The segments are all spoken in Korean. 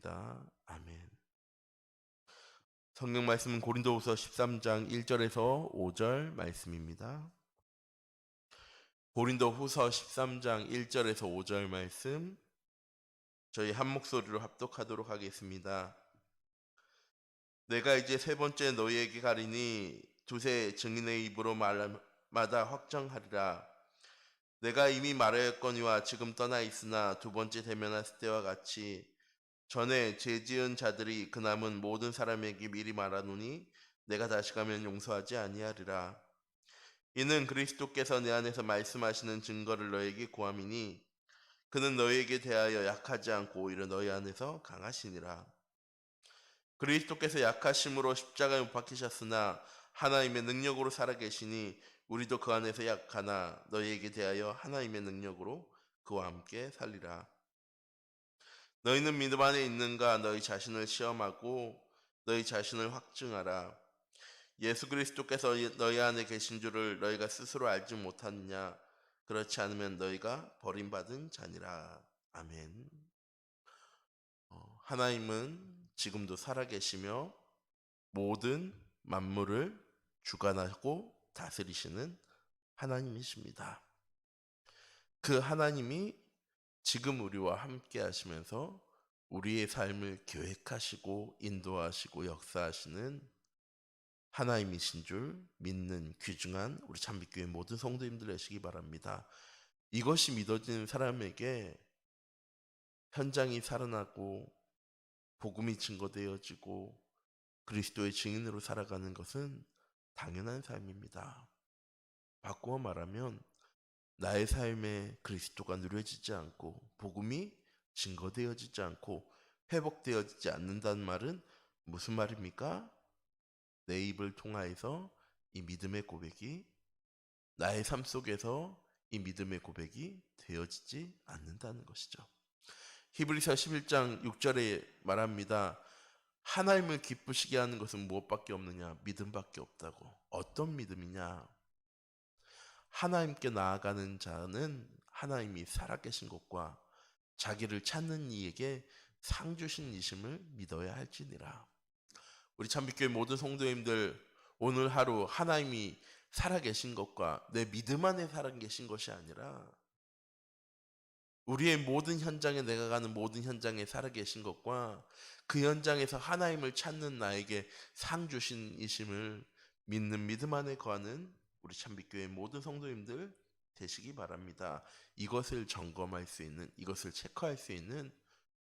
기도드립니다. 아멘. 성경 말씀은 고린도후서 13장 1절에서 5절 말씀입니다. 고린도후서 13장 1절에서 5절 말씀 저희 한 목소리로 합독하도록 하겠습니다. 내가 이제 세 번째 너희에게 가리니 두세 증인의 입으로 말마다 확정하리라. 내가 이미 말하였거니와 지금 떠나 있으나 두 번째 대면했을 때와 같이 전에 죄지은 자들이 그 남은 모든 사람에게 미리 말하노니 내가 다시 가면 용서하지 아니하리라. 이는 그리스도께서 내 안에서 말씀하시는 증거를 너에게 구함이니 그는 너희에게 대하여 약하지 않고 오히려 너희 안에서 강하시니라. 그리스도께서 약하심으로 십자가에 못 박히셨으나 하나님의 능력으로 살아계시니 우리도 그 안에서 약하나 너희에게 대하여 하나님의 능력으로 그와 함께 살리라. 너희는 믿음 안에 있는가? 너희 자신을 시험하고 너희 자신을 확증하라. 예수 그리스도께서 너희 안에 계신 줄을 너희가 스스로 알지 못하느냐? 그렇지 않으면 너희가 버림받은 자니라. 아멘. 하나님은 지금도 살아계시며 모든 만물을 주관하고 다스리시는 하나님이십니다. 그 하나님이 지금 우리와 함께 하시면서 우리의 삶을 계획하시고 인도하시고 역사하시는 하나님이신 줄 믿는 귀중한 우리 참빛교회 모든 성도님들 되시기 바랍니다. 이것이 믿어지는 사람에게 현장이 살아나고 복음이 증거되어지고 그리스도의 증인으로 살아가는 것은 당연한 삶입니다. 바꾸어 말하면 나의 삶에 그리스도가 누려지지 않고 복음이 증거되어지지 않고 회복되어지지 않는다는 말은 무슨 말입니까? 내 입을 통하여서 이 믿음의 고백이 나의 삶 속에서 이 믿음의 고백이 되어지지 않는다는 것이죠. 히브리서 11장 6절에 말합니다. 하나님을 기쁘시게 하는 것은 무엇밖에 없느냐? 믿음밖에 없다고. 어떤 믿음이냐? 하나님께 나아가는 자는 하나님이 살아계신 것과 자기를 찾는 이에게 상 주신 이심을 믿어야 할지니라. 우리 참빛교회 모든 성도님들 오늘 하루 하나님이 살아계신 것과 내 믿음 안에 살아계신 것이 아니라 우리의 모든 현장에 내가 가는 모든 현장에 살아계신 것과 그 현장에서 하나님을 찾는 나에게 상 주신 이심을 믿는 믿음 안에 거하는 우리 참빛교회 모든 성도님들 되시기 바랍니다. 이것을 점검할 수 있는, 이것을 체크할 수 있는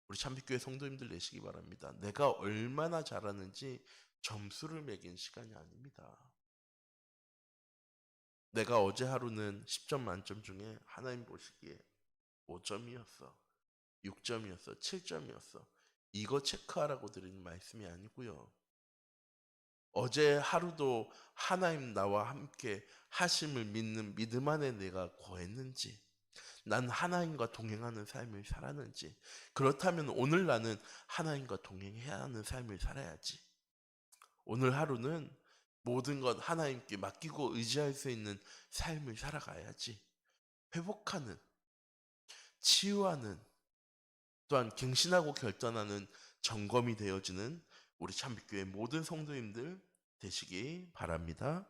우리 참빛교회 성도님들 되시기 바랍니다. 내가 얼마나 잘하는지 점수를 매긴 시간이 아닙니다. 내가 어제 하루는 10점 만점 중에 하나님 보시기에 5점이었어, 6점이었어, 7점이었어. 이거 체크하라고 드리는 말씀이 아니고요. 어제 하루도 하나님 나와 함께 하심을 믿는 믿음 안에 내가 거했는지, 난 하나님과 동행하는 삶을 살았는지, 그렇다면 오늘 나는 하나님과 동행해야 하는 삶을 살아야지. 오늘 하루는 모든 것 하나님께 맡기고 의지할 수 있는 삶을 살아가야지. 회복하는, 치유하는, 또한 갱신하고 결단하는 점검이 되어지는 우리 참빛교회 모든 성도님들 되시기 바랍니다.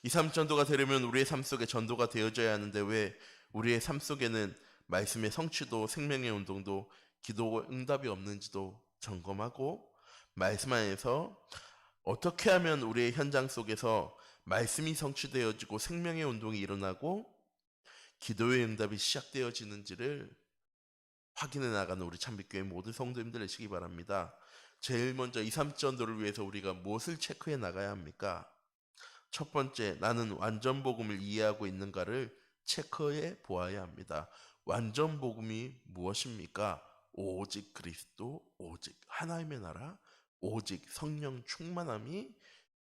2, 3 전도가 되려면 우리의 삶 속에 전도가 되어져야 하는데 왜 우리의 삶 속에는 말씀의 성취도 생명의 운동도 기도 응답이 없는지도 점검하고 말씀 안에서 어떻게 하면 우리의 현장 속에서 말씀이 성취되어지고 생명의 운동이 일어나고 기도의 응답이 시작되어지는지를 확인해 나가는 우리 참빛교회 모든 성도님들 되시기 바랍니다. 제일 먼저 2, 3 전도를 위해서 우리가 무엇을 체크해 나가야 합니까? 첫 번째, 나는 완전 복음을 이해하고 있는가를 체크해 보아야 합니다. 완전 복음이 무엇입니까? 오직 그리스도, 오직 하나님의 나라, 오직 성령 충만함이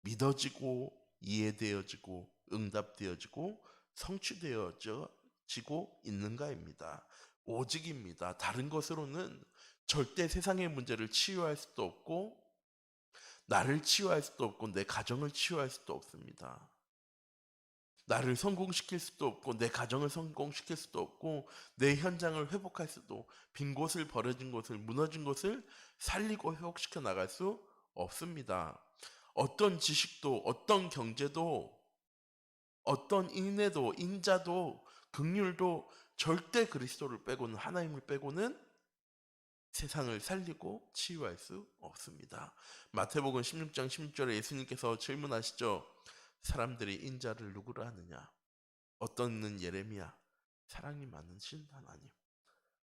믿어지고 이해되어지고 응답되어지고 성취되어지고 있는가입니다. 오직입니다. 다른 것으로는 절대 세상의 문제를 치유할 수도 없고 나를 치유할 수도 없고 내 가정을 치유할 수도 없습니다. 나를 성공시킬 수도 없고 내 가정을 성공시킬 수도 없고 내 현장을 회복할 수도, 빈 곳을, 버려진 곳을, 무너진 곳을 살리고 회복시켜 나갈 수 없습니다. 어떤 지식도, 어떤 경제도, 어떤 인내도, 인자도, 긍휼도 절대 그리스도를 빼고는, 하나님을 빼고는 세상을 살리고 치유할 수 없습니다. 마태복음 16장 16절에 예수님께서 질문하시죠. 사람들이 인자를 누구라 하느냐? 어떤 이는 예레미야, 사랑이 많으신 하나님.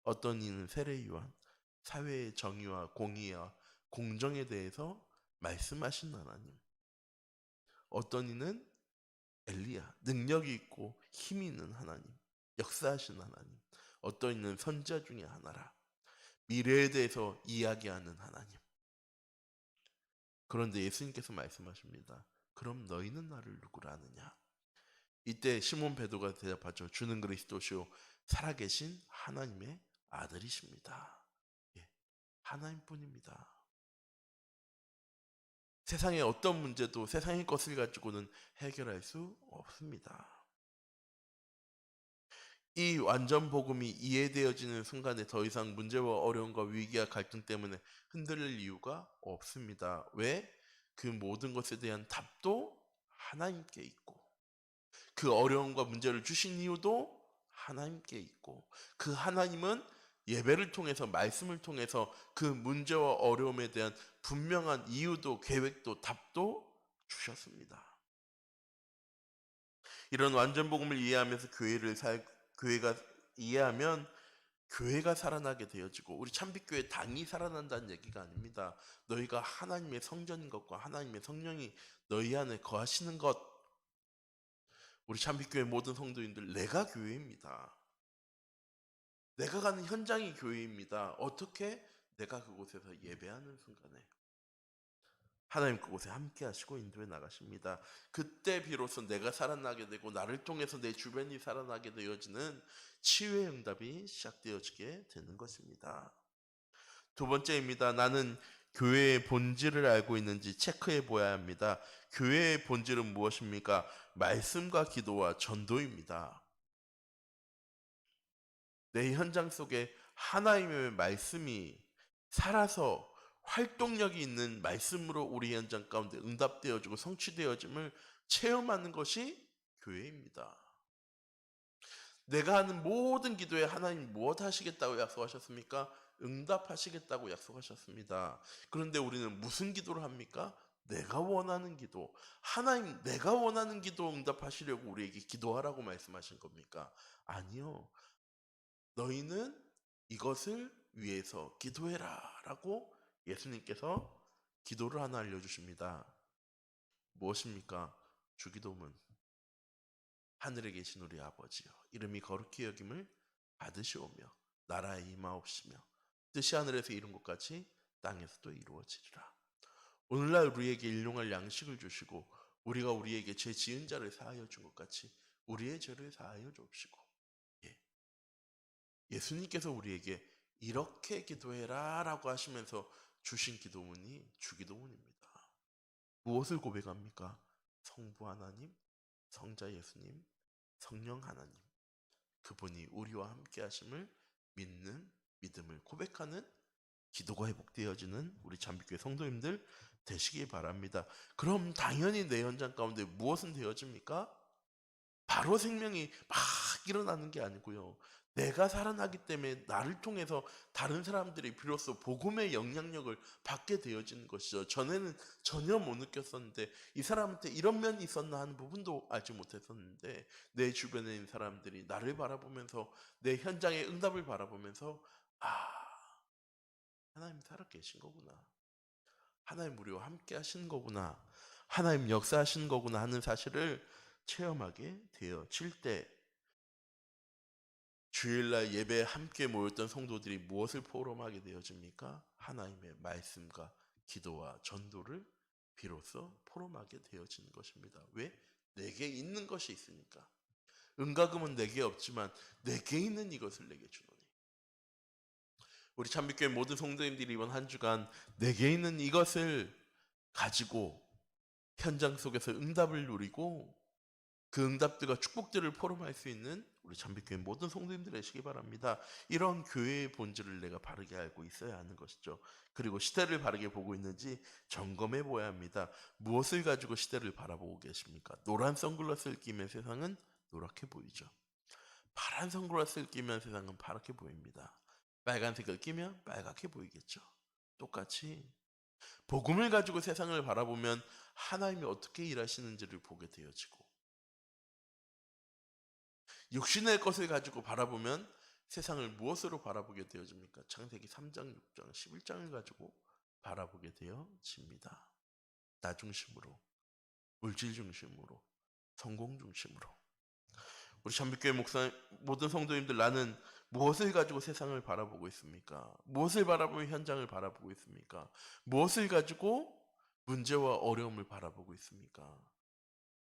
어떤 이는 세례 요한, 사회의 정의와 공의와 공정에 대해서 말씀하신 하나님. 어떤 이는 엘리야, 능력이 있고 힘이 있는 하나님, 역사하신 하나님. 어떤 이는 선지자 중에 하나라, 미래에 대해서 이야기하는 하나님. 그런데 예수님께서 말씀하십니다. 그럼 너희는 나를 누구라 하느냐? 이때 시몬 베드로가 대답하죠. 주는 그리스도시요 살아계신 하나님의 아들이십니다. 예, 하나님뿐입니다. 세상의 어떤 문제도 세상의 것을 가지고는 해결할 수 없습니다. 이 완전 복음이 이해되어지는 순간에 더 이상 문제와 어려움과 위기와 갈등 때문에 흔들릴 이유가 없습니다. 왜? 그 모든 것에 대한 답도 하나님께 있고, 그 어려움과 문제를 주신 이유도 하나님께 있고, 그 하나님은 예배를 통해서, 말씀을 통해서 그 문제와 어려움에 대한 분명한 이유도, 계획도, 답도 주셨습니다. 이런 완전 복음을 이해하면서 교회가 이해하면 교회가 살아나게 되어지고, 우리 참빛교회 당이 살아난다는 얘기가 아닙니다. 너희가 하나님의 성전인 것과 하나님의 성령이 너희 안에 거하시는 것. 우리 참빛교회 모든 성도인들, 내가 교회입니다. 내가 가는 현장이 교회입니다. 어떻게? 내가 그곳에서 예배하는 순간에 하나님 그곳에 함께 하시고 인도해 나가십니다. 그때 비로소 내가 살아나게 되고 나를 통해서 내 주변이 살아나게 되어지는 치유의 응답이 시작되어지게 되는 것입니다. 두 번째입니다. 나는 교회의 본질을 알고 있는지 체크해 보아야 합니다. 교회의 본질은 무엇입니까? 말씀과 기도와 전도입니다. 내 현장 속에 하나님의 말씀이 살아서 활동력이 있는 말씀으로 우리 현장 가운데 응답되어지고 성취되어짐을 체험하는 것이 교회입니다. 내가 하는 모든 기도에 하나님 무엇 하시겠다고 약속하셨습니까? 응답하시겠다고 약속하셨습니다. 그런데 우리는 무슨 기도를 합니까? 내가 원하는 기도. 하나님, 내가 원하는 기도 응답하시려고 우리에게 기도하라고 말씀하신 겁니까? 아니요. 너희는 이것을 위해서 기도해라 라고 예수님께서 기도를 하나 알려주십니다. 무엇입니까? 주기도문. 하늘에 계신 우리 아버지여, 이름이 거룩히 여김을 받으시오며 나라에 임하옵시며 뜻이 하늘에서 이룬 것 같이 땅에서도 이루어지리라. 오늘날 우리에게 일용할 양식을 주시고 우리가 우리에게 죄 지은 자를 사하여 준 것 같이 우리의 죄를 사하여 주옵시고. 예수님께서 우리에게 이렇게 기도해라 라고 하시면서 주신 기도문이 주기도문입니다. 무엇을 고백합니까? 성부 하나님, 성자 예수님, 성령 하나님, 그분이 우리와 함께 하심을 믿는 믿음을 고백하는 기도가 회복되어지는 우리 잠빛교회 성도님들 되시기 바랍니다. 그럼 당연히 내 현장 가운데 무엇은 되어집니까? 바로 생명이 막 일어나는 게 아니고요. 내가 살아나기 때문에 나를 통해서 다른 사람들이 비로소 복음의 영향력을 받게 되어지는 것이죠. 전에는 전혀 못 느꼈었는데 이 사람한테 이런 면이 있었나 하는 부분도 알지 못했었는데 내 주변에 있는 사람들이 나를 바라보면서 내 현장의 응답을 바라보면서 하나님 살아계신 거구나. 하나님 우리와 함께 하시는 거구나. 하나님 역사하시는 거구나 하는 사실을 체험하게 되어질 때 주일날 예배에 함께 모였던 성도들이 무엇을 포럼하게 되어집니까? 하나님의 말씀과 기도와 전도를 비로소 포럼하게 되어지는 것입니다. 왜? 내게 있는 것이 있으니까. 은과금은 내게 없지만 내게 있는 이것을 내게 주노니. 우리 참빛교회 모든 성도님들이 이번 한 주간 내게 있는 이것을 가지고 현장 속에서 응답을 누리고 그 응답들과 축복들을 포럼할 수 있는 우리 잠빛교회 모든 성도님들 되시기 바랍니다. 이런 교회의 본질을 내가 바르게 알고 있어야 하는 것이죠. 그리고 시대를 바르게 보고 있는지 점검해 보아야 합니다. 무엇을 가지고 시대를 바라보고 계십니까? 노란 선글라스를 끼면 세상은 노랗게 보이죠. 파란 선글라스를 끼면 세상은 파랗게 보입니다. 빨간색을 끼면 빨갛게 보이겠죠. 똑같이 복음을 가지고 세상을 바라보면 하나님이 어떻게 일하시는지를 보게 되어지고, 육신의 것을 가지고 바라보면 세상을 무엇으로 바라보게 되어집니까? 창세기 3장, 6장, 11장을 가지고 바라보게 되어집니다. 나 중심으로, 물질 중심으로, 성공 중심으로. 우리 잠빛교회 목사 모든 성도님들, 나는 무엇을 가지고 세상을 바라보고 있습니까? 무엇을 바라보며 현장을 바라보고 있습니까? 무엇을 가지고 문제와 어려움을 바라보고 있습니까?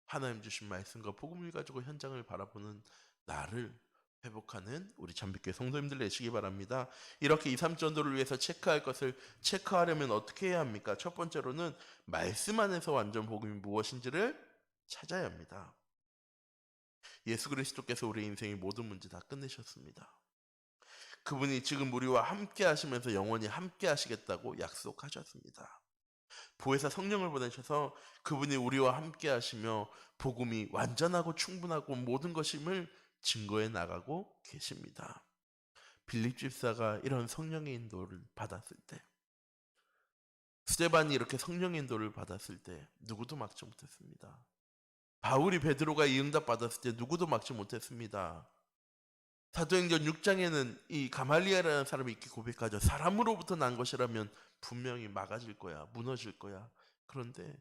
하나님 주신 말씀과 복음을 가지고 현장을 바라보는 나를 회복하는 우리 잠빛교회 성도님들 되시기 바랍니다. 이렇게 2, 3전도를 위해서 체크할 것을 체크하려면 어떻게 해야 합니까? 첫 번째로는 말씀 안에서 완전 복음이 무엇인지를 찾아야 합니다. 예수 그리스도께서 우리 인생의 모든 문제 다 끝내셨습니다. 그분이 지금 우리와 함께 하시면서 영원히 함께 하시겠다고 약속하셨습니다. 보혜사 성령을 보내셔서 그분이 우리와 함께 하시며 복음이 완전하고 충분하고 모든 것임을 증거해 나가고 계십니다. 빌립 집사가 이런 성령의 인도를 받았을 때, 스데반이 이렇게 성령의 인도를 받았을 때 누구도 막지 못했습니다. 바울이 베드로가 이 응답 받았을 때 누구도 막지 못했습니다. 사도행전 6장에는 이 가말리엘이라는 사람이 이렇게 고백하죠. 사람으로부터 난 것이라면 분명히 막아질 거야, 무너질 거야. 그런데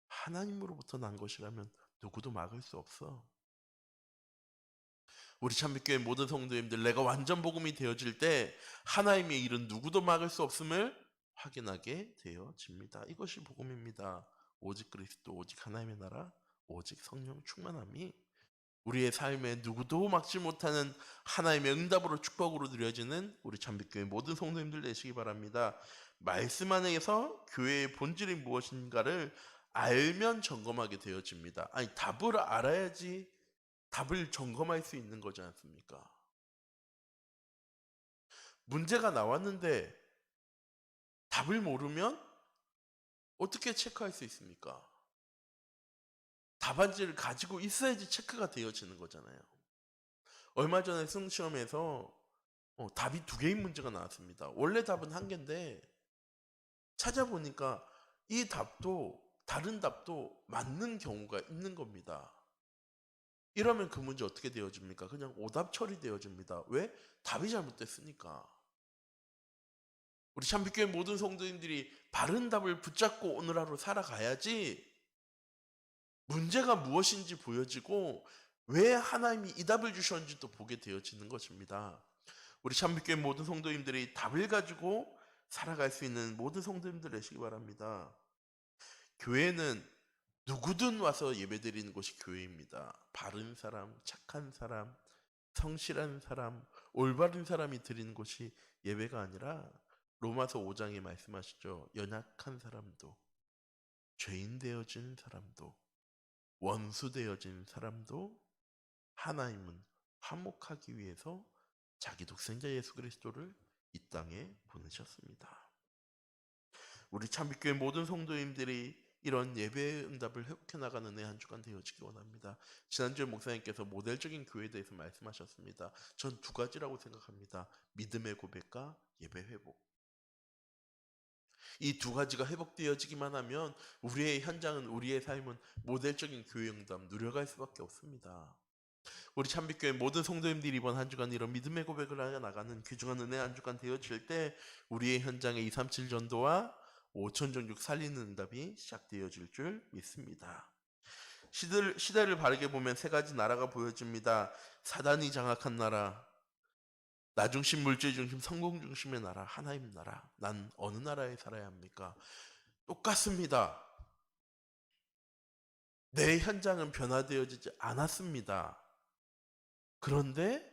하나님으로부터 난 것이라면 누구도 막을 수 없어. 우리 참빛교회 모든 성도님들, 내가 완전 복음이 되어질 때 하나님의 일은 누구도 막을 수 없음을 확인하게 되어집니다. 이것이 복음입니다. 오직 그리스도, 오직 하나님의 나라, 오직 성령 충만함이 우리의 삶에 누구도 막지 못하는 하나님의 응답으로 축복으로 드려지는 우리 잠빛교회 모든 성도님들 되시기 바랍니다. 말씀 안에서 교회의 본질이 무엇인가를 알면 점검하게 되어집니다. 아니, 답을 알아야지 답을 점검할 수 있는 거지 않습니까? 문제가 나왔는데 답을 모르면 어떻게 체크할 수 있습니까? 답안지를 가지고 있어야지 체크가 되어지는 거잖아요. 얼마 전에 승시험에서 답이 2개인 문제가 나왔습니다. 원래 답은 1개인데 찾아보니까 이 답도 다른 답도 맞는 경우가 있는 겁니다. 이러면 그 문제 어떻게 되어집니까? 그냥 오답 처리되어집니다. 왜? 답이 잘못됐으니까. 우리 참빛교회 모든 성도님들이 바른 답을 붙잡고 오늘 하루 살아가야지 문제가 무엇인지 보여지고 왜 하나님이 이 답을 주셨는지도 보게 되어지는 것입니다. 우리 참빛교회 모든 성도님들이 답을 가지고 살아갈 수 있는 모든 성도님들 되시기 바랍니다. 교회는 누구든 와서 예배드리는 곳이 교회입니다. 바른 사람, 착한 사람, 성실한 사람, 올바른 사람이 드리는 곳이 예배가 아니라 로마서 5장에 말씀하시죠. 연약한 사람도, 죄인 되어진 사람도, 원수 되어진 사람도 하나님은 화목하기 위해서 자기 독생자 예수 그리스도를 이 땅에 보내셨습니다. 우리 참빛교회 모든 성도님들이 이런 예배의 응답을 회복해 나가는 한 주간 되어지기 원합니다. 지난주에 목사님께서 모델적인 교회에 대해서 말씀하셨습니다. 전 2가지라고 생각합니다. 믿음의 고백과 예배 회복. 이 2가지가 회복되어지기만 하면 우리의 현장은, 우리의 삶은 모델적인 교회 응답 누려갈 수밖에 없습니다. 우리 참빛교회 모든 성도님들이 이번 한 주간 이런 믿음의 고백을 하여 나가는 귀중한 은혜 한 주간 되어질 때 우리의 현장에 237 전도와 5천 종족 살리는 응답이 시작되어질 줄 믿습니다. 시대를 바르게 보면 3가지 나라가 보여집니다. 사단이 장악한 나라, 나 중심, 물질 중심, 성공 중심의 나라, 하나님 나라. 난 어느 나라에 살아야 합니까? 똑같습니다. 내 현장은 변화되어지지 않았습니다. 그런데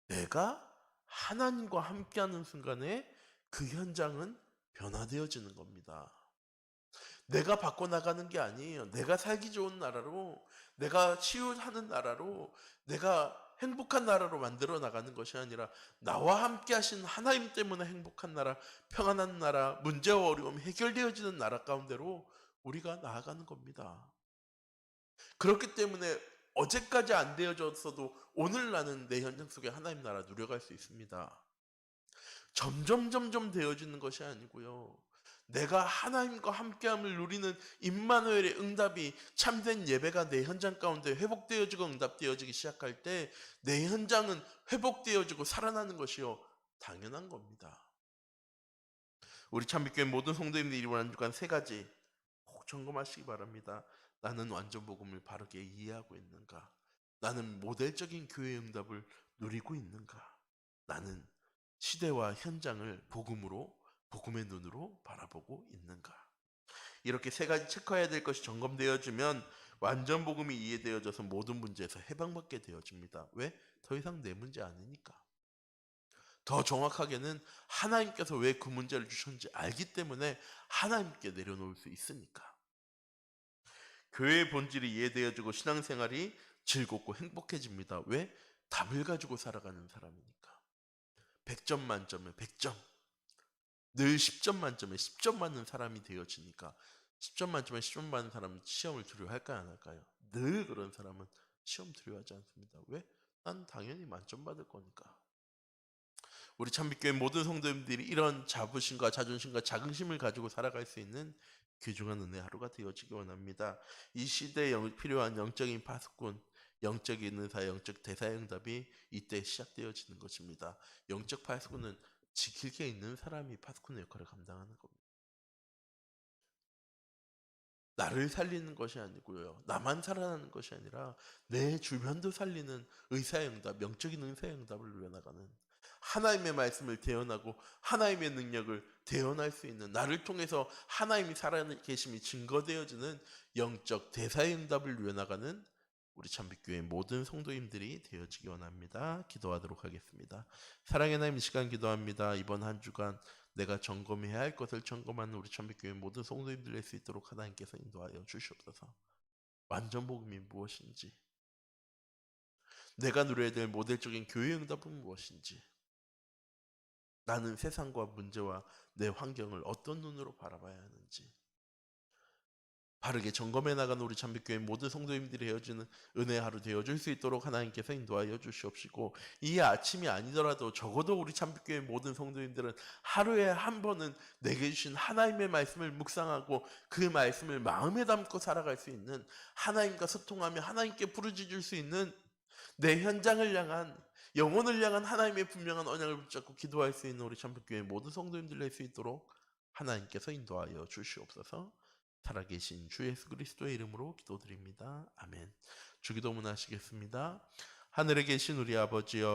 내가 하나님과 함께하는 순간에 그 현장은 변화되어지는 겁니다. 내가 바꿔나가는 게 아니에요. 내가 살기 좋은 나라로, 내가 치유하는 나라로, 내가 행복한 나라로 만들어 나가는 것이 아니라 나와 함께 하신 하나님 때문에 행복한 나라, 평안한 나라, 문제와 어려움이 해결되어지는 나라 가운데로 우리가 나아가는 겁니다. 그렇기 때문에 어제까지 안 되어졌어도 오늘 나는 내 현장 속에 하나님 나라 누려갈 수 있습니다. 점점 되어지는 것이 아니고요. 내가 하나님과 함께함을 누리는 임마누엘의 응답이 참된 예배가 내 현장 가운데 회복되어지고 응답되어지기 시작할 때 내 현장은 회복되어지고 살아나는 것이요 당연한 겁니다. 우리 참빛교회 모든 성도님들이 이번 한 주간 세 가지 꼭 점검하시기 바랍니다. 나는 완전 복음을 바르게 이해하고 있는가? 나는 모델적인 교회 응답을 누리고 있는가? 나는 시대와 현장을 복음의 눈으로 바라보고 있는가? 이렇게 세 가지 체크해야 될 것이 점검되어지면 완전 복음이 이해되어져서 모든 문제에서 해방받게 되어집니다. 왜? 더 이상 내 문제 아니니까. 더 정확하게는 하나님께서 왜 그 문제를 주셨는지 알기 때문에 하나님께 내려놓을 수 있으니까. 교회의 본질이 이해되어지고 신앙생활이 즐겁고 행복해집니다. 왜? 답을 가지고 살아가는 사람이니까. 100점 만점에 100점. 늘 10점 만점에 10점 맞는 사람이 되어지니까 10점 만점에 10점 맞는 사람은 시험을 두려워할까요? 안 할까요? 늘 그런 사람은 시험 두려워하지 않습니다. 왜? 난 당연히 만점 받을 거니까. 우리 참빛교회 모든 성도님들이 이런 자부심과 자존심과 자긍심을 가지고 살아갈 수 있는 귀중한 은혜 하루가 되어지기 원합니다. 이 시대에 필요한 영적인 파수꾼, 영적인 은사, 영적 대사의 응답이 이때 시작되어지는 것입니다. 영적 파수꾼은 지킬 게 있는 사람이 파수꾼의 역할을 감당하는 겁니다. 나를 살리는 것이 아니고요. 나만 살아나는 것이 아니라 내 주변도 살리는 의사의 응답, 영적인 의사의 응답을 누려나가는 하나님의 말씀을 대언하고 하나님의 능력을 대언할 수 있는 나를 통해서 하나님이 살아계심이 증거되어지는 영적 대사의 응답을 누려나가는 우리 참빛교회 모든 성도님들이 되어지기 원합니다. 기도하도록 하겠습니다. 사랑의 하나님, 이 시간 기도합니다. 이번 한 주간 내가 점검해야 할 것을 점검하는 우리 참빛교회 모든 성도님들 될 수 있도록 하나님께서 인도하여 주시옵소서. 완전 복음이 무엇인지, 내가 누려야 될 모델적인 교회 응답은 무엇인지, 나는 세상과 문제와 내 환경을 어떤 눈으로 바라봐야 하는지 바르게 점검해 나가는 우리 참빛교회 모든 성도님들이 되어주는 은혜 하루 되어줄 수 있도록 하나님께서 인도하여 주시옵시고, 이 아침이 아니더라도 적어도 우리 참빛교회 모든 성도님들은 하루에 한 번은 내게 주신 하나님의 말씀을 묵상하고 그 말씀을 마음에 담고 살아갈 수 있는, 하나님과 소통하며 하나님께 부르짖을 수 있는 내 현장을 향한, 영혼을 향한 하나님의 분명한 언약을 붙잡고 기도할 수 있는 우리 참빛교회 모든 성도님들 될 수 있도록 하나님께서 인도하여 주시옵소서. 살아계신 주 예수 그리스도의 이름으로 기도드립니다. 아멘. 주기도문 하시겠습니다. 하늘에 계신 우리 아버지여,